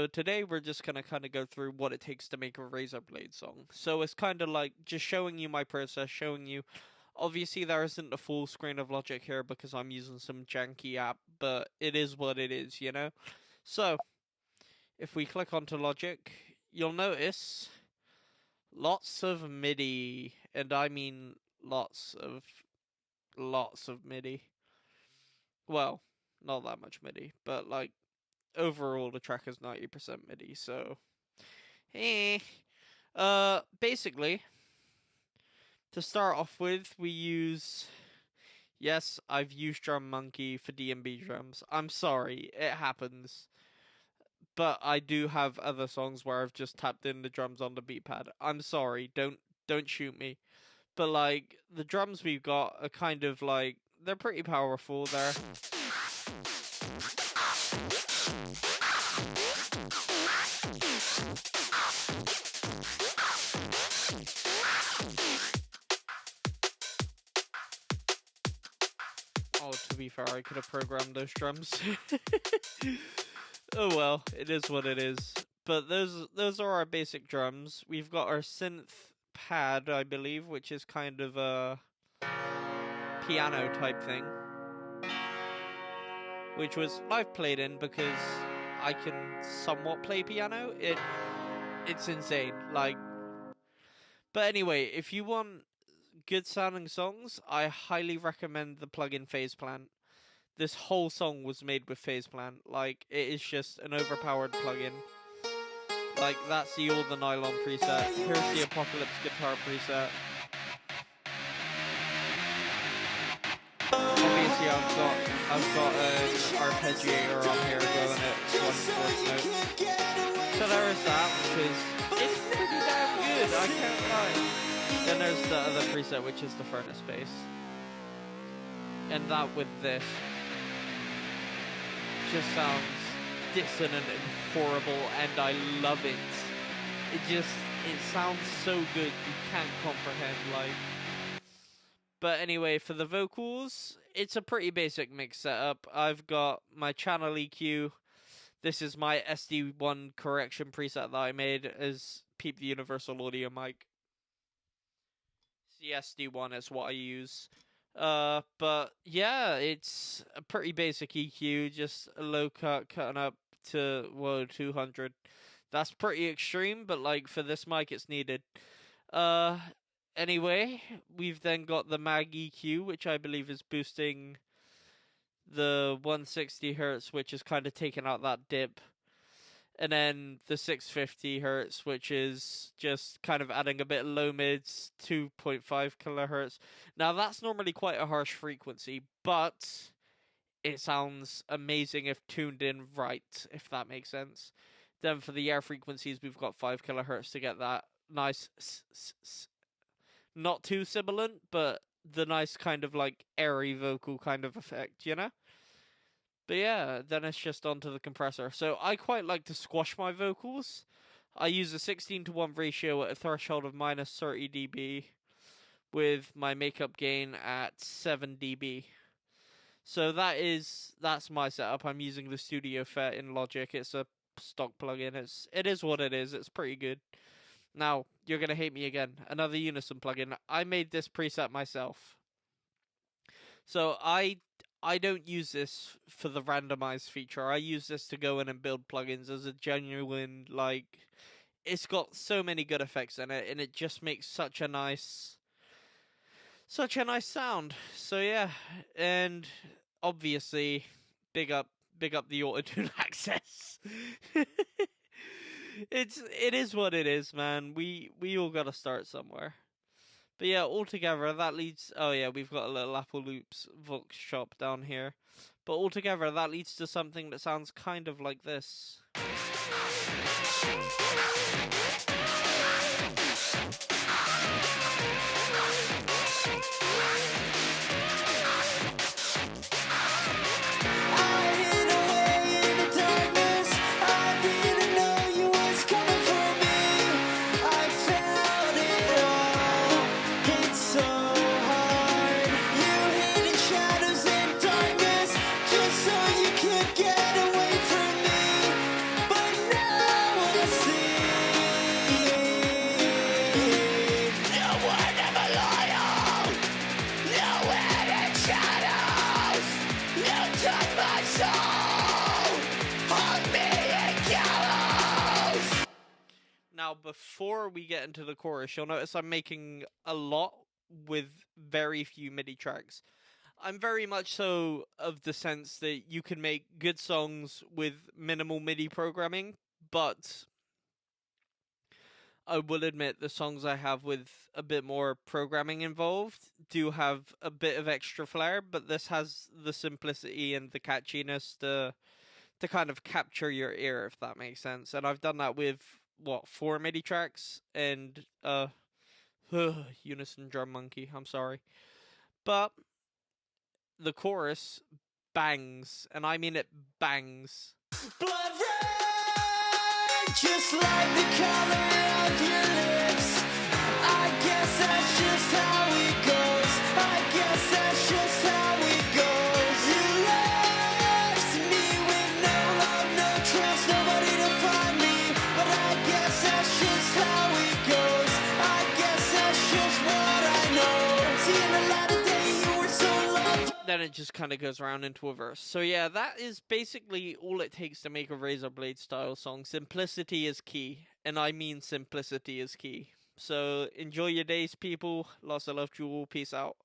So today we're just gonna kind of go through what it takes to make a Razor Blade song. So it's kind of like just showing you my process, showing you. Obviously, there isn't a full screen of Logic here because I'm using some janky app, but it is what it is, you know? So, if we click onto Logic, you'll notice lots of MIDI, and I mean lots of MIDI. Well, not that much MIDI, but like overall the track is 90% MIDI, so eh. Basically, to start off with, we use. Yes, I've used Drum Monkey for D&B drums. I'm sorry, it happens. But I do have other songs where I've just tapped in the drums on the beat pad. I'm sorry, don't shoot me. But like the drums we've got are kind of like they're pretty powerful there. Oh, to be fair, I could have programmed those drums. Oh well, it is what it is. But those are our basic drums. We've got our synth pad, I believe, which is kind of a piano type thing, which was I've played in because I can somewhat play piano. It's insane. Like, but anyway, if you want good sounding songs, I highly recommend the plugin Phase Plant. This whole song was made with Phase Plant. Like, it is just an overpowered plugin. Like, that's the All the Nylon preset. Here's the Apocalypse guitar preset. Obviously, I've got an arpeggiator on here going at 1/4 note. So there is that, which is it's pretty damn good. I can't lie. Then there's the other preset, which is the furnace bass, and that with this just sounds dissonant and horrible, and I love it. It sounds so good you can't comprehend, like. But anyway, for the vocals, it's a pretty basic mix setup. I've got my channel EQ. This is my SD1 correction preset that I made as Peep the Universal Audio mic. The SD1 is what I use. But yeah, it's a pretty basic EQ, just a low cut cutting up to 200. That's pretty extreme, but like for this mic it's needed. Anyway, we've then got the Mag EQ, which I believe is boosting the 160 hertz, which is kind of taking out that dip. And then the 650 hertz, which is just kind of adding a bit of low mids, 2.5 kilohertz. Now that's normally quite a harsh frequency, but it sounds amazing if tuned in right, if that makes sense. Then for the air frequencies, we've got 5 kilohertz to get that nice, not too sibilant, but the nice kind of like airy vocal kind of effect, you know? But yeah, then it's just onto the compressor. So I quite like to squash my vocals. I use a 16:1 ratio at a threshold of minus 30 dB with my makeup gain at 7 dB. So that's my setup. I'm using the Studio FET in Logic. It's a stock plugin. It is what it is. It's pretty good. Now, you're gonna hate me again. Another Unison plugin. I made this preset myself. So I don't use this for the randomize feature. I use this to go in and build plugins as a genuine, like, it's got so many good effects in it, and it just makes such a nice sound. So yeah, and obviously, big up the Autotune access. It is what it is, man. We all gotta start somewhere. But yeah, altogether that leads. Oh yeah, we've got a little Apple Loops Vox shop down here. But altogether that leads to something that sounds kind of like this. before we get into the chorus, you'll notice I'm making a lot with very few MIDI tracks. I'm very much so of the sense that you can make good songs with minimal MIDI programming, but I will admit the songs I have with a bit more programming involved do have a bit of extra flair, but this has the simplicity and the catchiness to kind of capture your ear, if that makes sense. And I've done that with what, 4 MIDI tracks and Unison Drum Monkey, I'm sorry. But the chorus bangs, and I mean it bangs. Blood red, just like the color of your lips. I guess that's just how it goes. I guess that's just how it goes. You left me with no love, no trust, nobody to find me. But I guess that's just how it goes. I guess that's just what I know. Seeing the light of day, you were so loved. Then it just kind of goes around into a verse. So yeah, that is basically all it takes to make a Razor Blade style song. Simplicity is key, and I mean simplicity is key. So enjoy your days, people. Lots of love to you all. Peace out.